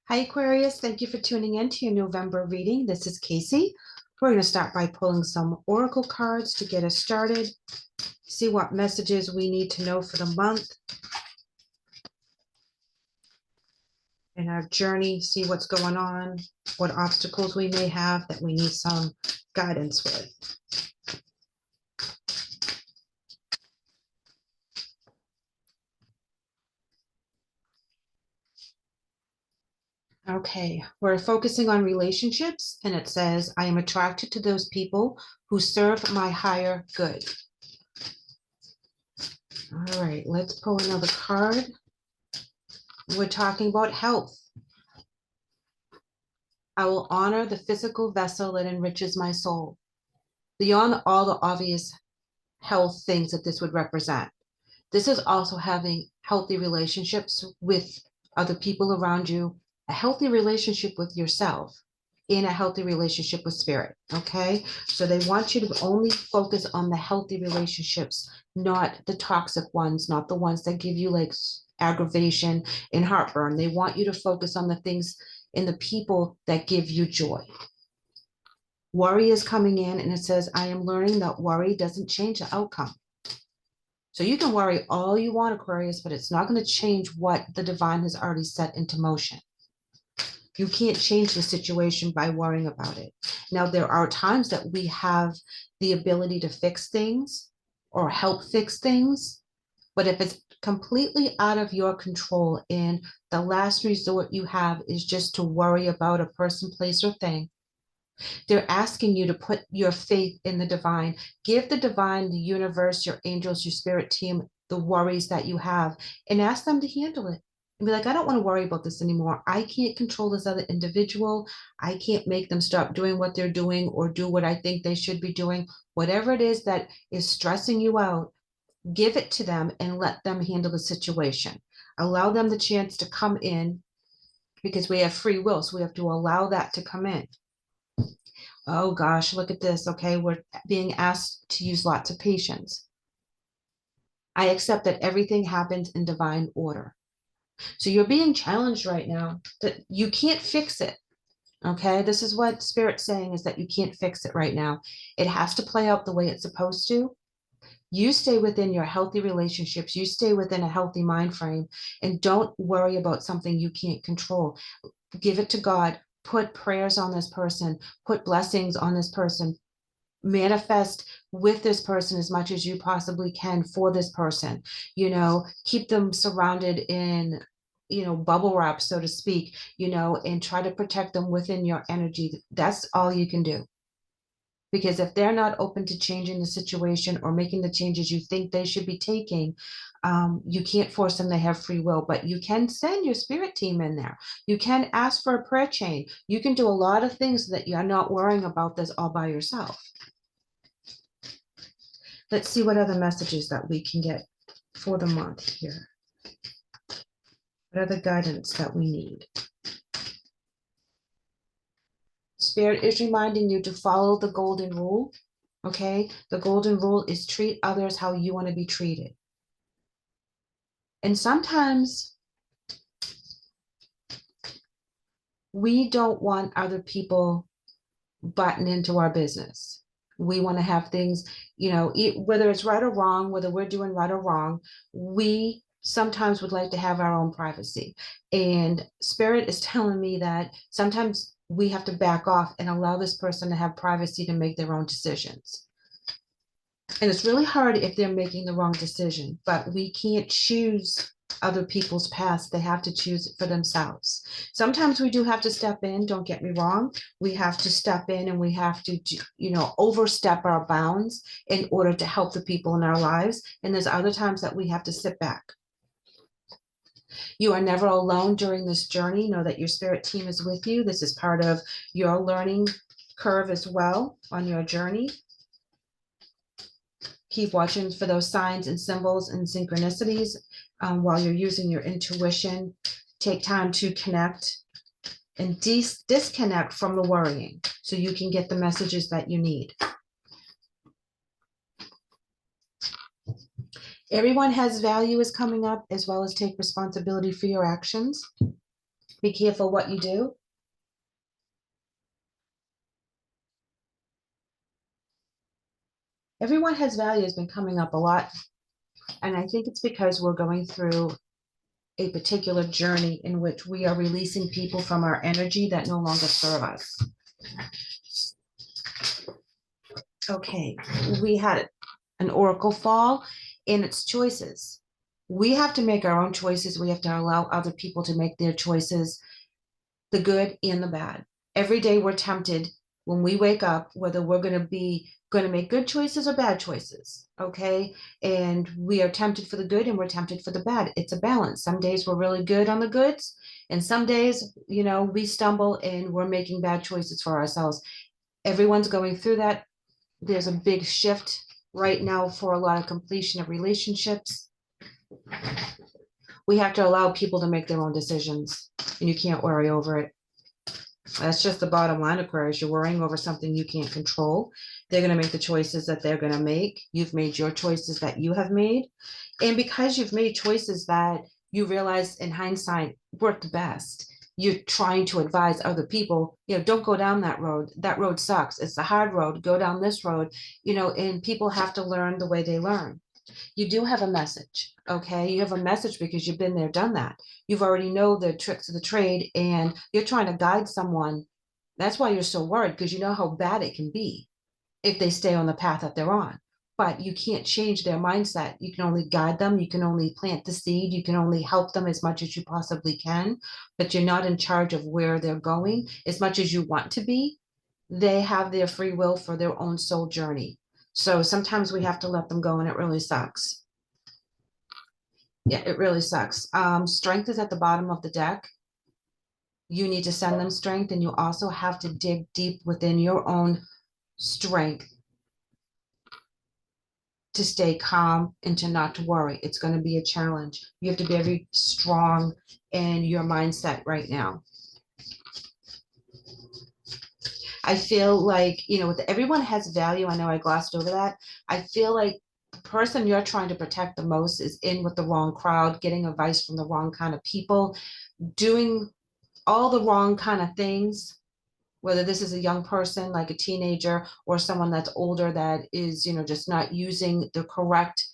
Hi, Aquarius. Thank you for tuning in to your November reading. This is Kaycee. We're going to start by pulling some oracle cards to get us started, see what messages we need to know for the month in our journey, see what's going on, what obstacles we may have that we need some guidance with. Okay, we're focusing on relationships, and it says, I am attracted to those people who serve my higher good. All right, let's pull another card. We're talking about health. I will honor the physical vessel that enriches my soul. Beyond all the obvious health things that this would represent, this is also having healthy relationships with other people around you, a healthy relationship with yourself, and a healthy relationship with spirit. Okay, so they want you to only focus on the healthy relationships, not the toxic ones, not the ones that give you like aggravation and heartburn. They want you to focus on the things and the people that give you joy. Worry is coming in, and it says, I am learning that worry doesn't change the outcome. So you can worry all you want, Aquarius, but it's not going to change what the divine has already set into motion. You can't change the situation by worrying about it. Now, there are times that we have the ability to fix things or help fix things, but if it's completely out of your control and the last resort you have is just to worry about a person, place, or thing, they're asking you to put your faith in the divine. Give the divine, the universe, your angels, your spirit team, the worries that you have, and ask them to handle it. And be like, I don't want to worry about this anymore. I can't control this other individual. I can't make them stop doing what they're doing or do what I think they should be doing. Whatever it is that is stressing you out, give it to them and let them handle the situation. Allow them the chance to come in, because we have free will. So we have to allow that to come in. Oh gosh, look at this. Okay, we're being asked to use lots of patience. I accept that everything happens in divine order. So you're being challenged right now that you can't fix it. Okay, this is what Spirit's saying, is that you can't fix it right now. It has to play out the way it's supposed to. You stay within your healthy relationships. You stay within a healthy mind frame, and don't worry about something you can't control. Give it to God. Put prayers on this person. Put blessings on this person. Manifest with this person as much as you possibly can for this person. Keep them surrounded in bubble wrap, so to speak, and try to protect them within your energy. That's all you can do, because if they're not open to changing the situation or making the changes you think they should be taking, you can't force them. They have free will, but you can send your spirit team in there. You can ask for a prayer chain. You can do a lot of things so that you're not worrying about this all by yourself. Let's see what other messages that we can get for the month here. What other guidance that we need? Spirit is reminding you to follow the golden rule. Okay, the golden rule is treat others how you want to be treated. And sometimes we don't want other people butting into our business. We want to have things, whether it's right or wrong, whether we're doing right or wrong, we sometimes would like to have our own privacy. And Spirit is telling me that sometimes we have to back off and allow this person to have privacy to make their own decisions. And it's really hard if they're making the wrong decision, but we can't choose other people's paths. They have to choose it for themselves. Sometimes we do have to step in, don't get me wrong. We have to step in and we have to, overstep our bounds in order to help the people in our lives. And there's other times that we have to sit back. You are never alone during this journey. Know that your spirit team is with you. This is part of your learning curve as well on your journey. Keep watching for those signs and symbols and synchronicities while you're using your intuition. Take time to connect and disconnect from the worrying so you can get the messages that you need. Everyone has value is coming up, as well as take responsibility for your actions. Be careful what you do. Everyone has value has been coming up a lot. And I think it's because we're going through a particular journey in which we are releasing people from our energy that no longer serve us. Okay, we had an oracle fall in its choices. We have to make our own choices. We have to allow other people to make their choices, the good and the bad. Every day we're tempted when we wake up, whether we're going to make good choices or bad choices. Okay. And we are tempted for the good and we're tempted for the bad. It's a balance. Some days we're really good on the goods. And some days, we stumble and we're making bad choices for ourselves. Everyone's going through that. There's a big shift right now for a lot of completion of relationships. We have to allow people to make their own decisions, and you can't worry over it. That's just the bottom line, Aquarius. You're worrying over something you can't control. They're going to make the choices that they're going to make. You've made your choices that you have made. And because you've made choices that you realize in hindsight worked best, you're trying to advise other people, don't go down that road. That road sucks. It's a hard road. Go down this road, and people have to learn the way they learn. You do have a message, okay? You have a message because you've been there, done that. You've already know the tricks of the trade and you're trying to guide someone. That's why you're so worried, because you know how bad it can be if they stay on the path that they're on. But you can't change their mindset. You can only guide them. You can only plant the seed. You can only help them as much as you possibly can, but you're not in charge of where they're going as much as you want to be. They have their free will for their own soul journey. So sometimes we have to let them go, and it really sucks. Yeah, it really sucks. Strength is at the bottom of the deck. You need to send them strength, and you also have to dig deep within your own strength to stay calm and to not to worry. It's going to be a challenge. You have to be very strong in your mindset right now. I feel like, everyone has value. I know I glossed over that. I feel like the person you're trying to protect the most is in with the wrong crowd, getting advice from the wrong kind of people, doing all the wrong kind of things, whether this is a young person like a teenager or someone that's older that is, just not using the correct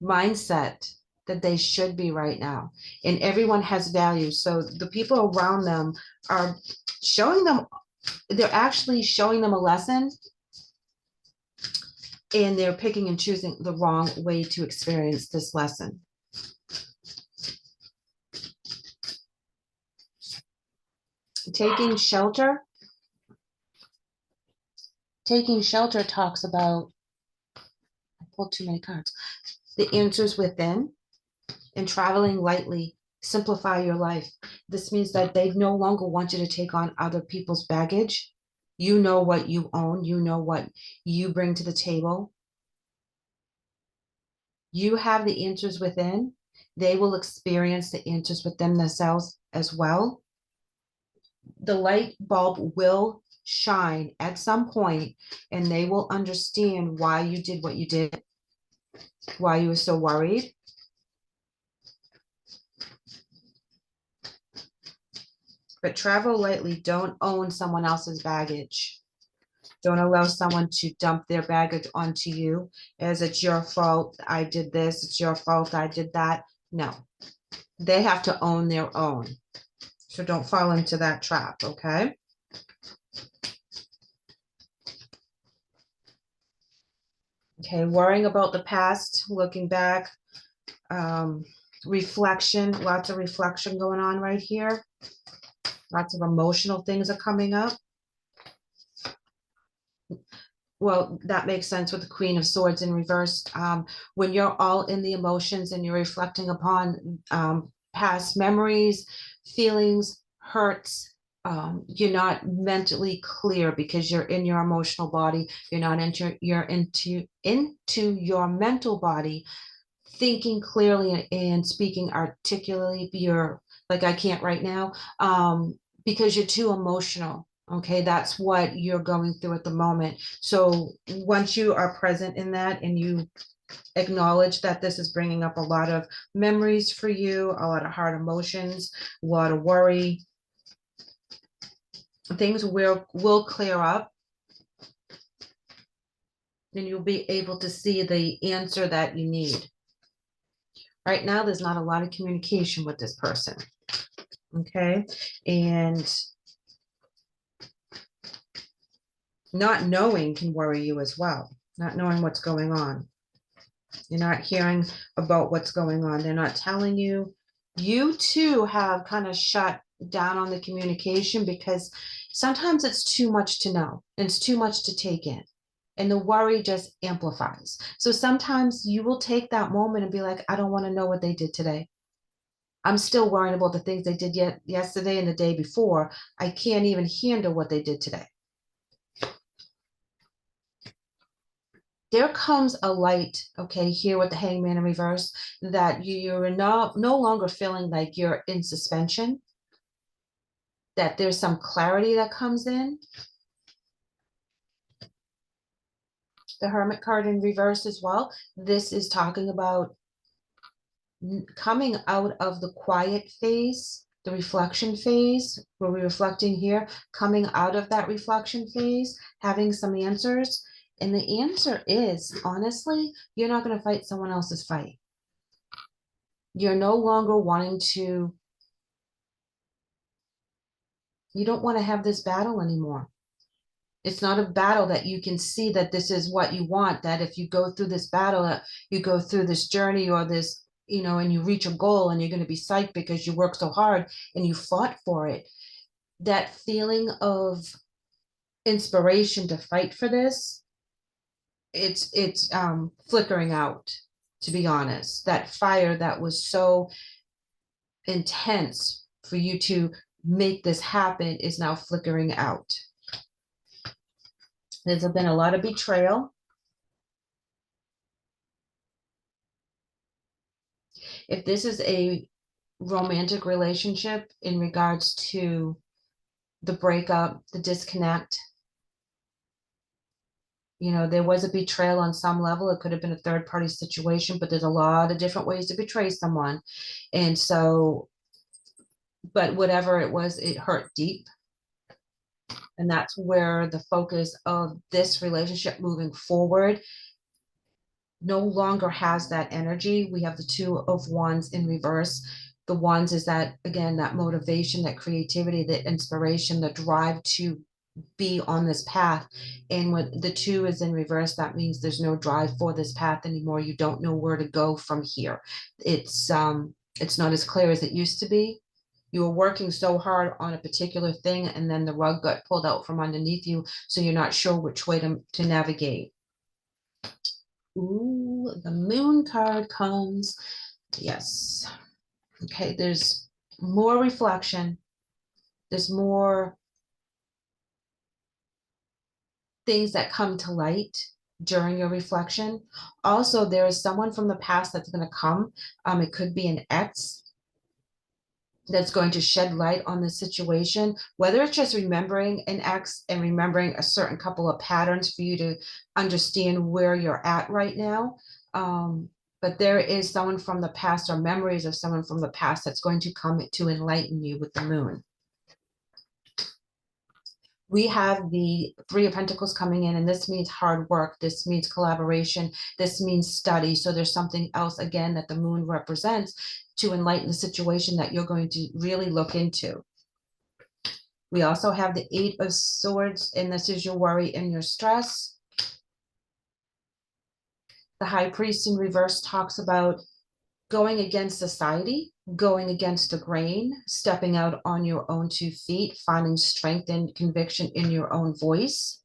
mindset that they should be right now. And everyone has value. So the people around them are showing them, they're actually showing them a lesson, and they're picking and choosing the wrong way to experience this lesson. Taking shelter. Taking shelter talks about, I pulled too many cards, the answers within, and traveling lightly. Simplify your life. This means that they no longer want you to take on other people's baggage. You know what you own. You know what you bring to the table. You have the answers within. They will experience the answers within themselves as well. The light bulb will shine at some point, and they will understand why you did what you did, why you were so worried. But travel lightly. Don't own someone else's baggage. Don't allow someone to dump their baggage onto you as it's your fault. I did this. It's your fault. I did that. No, they have to own their own. So don't fall into that trap. Okay. Okay. Worrying about the past, looking back, reflection, lots of reflection going on right here. Lots of emotional things are coming up. Well, that makes sense with the Queen of Swords in reverse. When you're all in the emotions and you're reflecting upon past memories, feelings, hurts, you're not mentally clear because you're in your emotional body. You're not into your mental body, thinking clearly and speaking articulately. You're like, I can't right now, because you're too emotional. Okay, that's what you're going through at the moment. So once you are present in that and you Acknowledge that this is bringing up a lot of memories for you, a lot of hard emotions, a lot of worry. Things will clear up, and you'll be able to see the answer that you need. Right now, there's not a lot of communication with this person. Okay. And not knowing can worry you as well. Not knowing what's going on. You're not hearing about what's going on. They're not telling you. You too have kind of shut down on the communication because sometimes it's too much to know. It's too much to take in. And the worry just amplifies. So sometimes you will take that moment and be like, I don't want to know what they did today. I'm still worrying about the things they did yesterday and the day before. I can't even handle what they did today. There comes a light, okay, here with the Hangman in reverse, that you're no longer feeling like you're in suspension, that there's some clarity that comes in. The Hermit card in reverse as well. This is talking about coming out of the quiet phase, the reflection phase, where we're reflecting here, coming out of that reflection phase, having some answers. And the answer is, honestly, you're not going to fight someone else's fight. You're no longer wanting to, you don't want to have this battle anymore. It's not a battle that you can see that this is what you want, that if you go through this battle, that you go through this journey or this, you know, and you reach a goal and you're going to be psyched because you worked so hard and you fought for it. That feeling of inspiration to fight for this, it's flickering out, to be honest. That fire that was so intense for you to make this happen is now flickering out. There's been a lot of betrayal. If this is a romantic relationship in regards to the breakup, the disconnect, you know, there was a betrayal on some level. It could have been a third party situation, but there's a lot of different ways to betray someone. And so, but whatever it was, it hurt deep. And that's where the focus of this relationship moving forward no longer has that energy. We have the Two of Wands in reverse. The Wands is that, again, that motivation, that creativity, that inspiration, the drive to be on this path. And when the Two is in reverse, that means there's no drive for this path anymore. You don't know where to go from here. It's not as clear as it used to be. You were working so hard on a particular thing, and then the rug got pulled out from underneath you, so you're not sure which way to navigate. Ooh, the Moon card comes. Yes. Okay, there's more reflection. There's more things that come to light during your reflection. Also, there is someone from the past that's going to come. It could be an ex that's going to shed light on the situation, whether it's just remembering an ex and remembering a certain couple of patterns for you to understand where you're at right now. But there is someone from the past or memories of someone from the past that's going to come to enlighten you with the Moon. We have the Three of Pentacles coming in, and this means hard work. This means collaboration. This means study. So there's something else, again, that the Moon represents to enlighten the situation that you're going to really look into. We also have the Eight of Swords, and this is your worry and your stress. The High Priest in reverse talks about going against society, going against the grain, stepping out on your own 2 feet, finding strength and conviction in your own voice.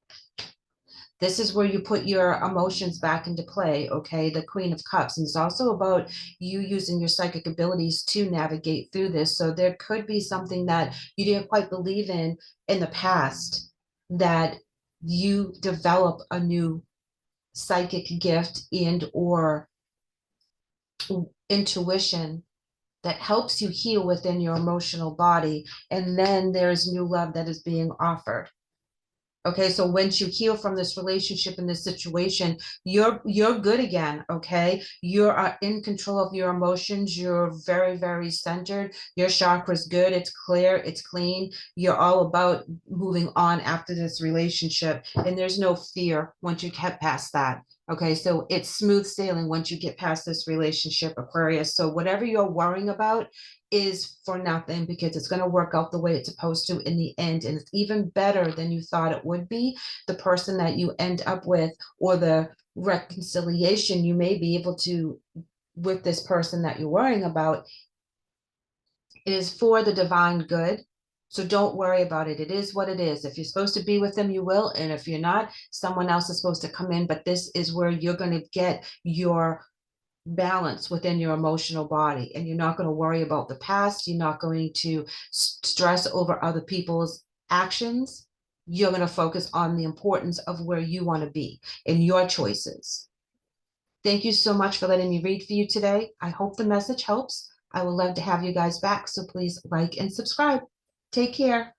This is where you put your emotions back into play, okay? The Queen of Cups. And it's also about you using your psychic abilities to navigate through this. So there could be something that you didn't quite believe in the past, that you develop a new psychic gift and or intuition that helps you heal within your emotional body. And then there's new love that is being offered. Okay, so once you heal from this relationship and this situation, you're good again. Okay, you are in control of your emotions. You're very, very centered. Your chakra's good. It's clear. It's clean. You're all about moving on after this relationship, and there's no fear once you get past that. Okay, so it's smooth sailing once you get past this relationship, Aquarius. So whatever you're worrying about is for nothing, because it's going to work out the way it's supposed to in the end. And it's even better than you thought it would be. The person that you end up with, or the reconciliation you may be able to with this person that you're worrying about, is for the divine good. So don't worry about it. It is what it is. If you're supposed to be with them, you will. And if you're not, someone else is supposed to come in. But this is where you're going to get your balance within your emotional body, and you're not going to worry about the past. You're not going to stress over other people's actions. You're going to focus on the importance of where you want to be and your choices. Thank you so much for letting me read for you today. I hope the message helps. I would love to have you guys back, so please like and subscribe. Take care.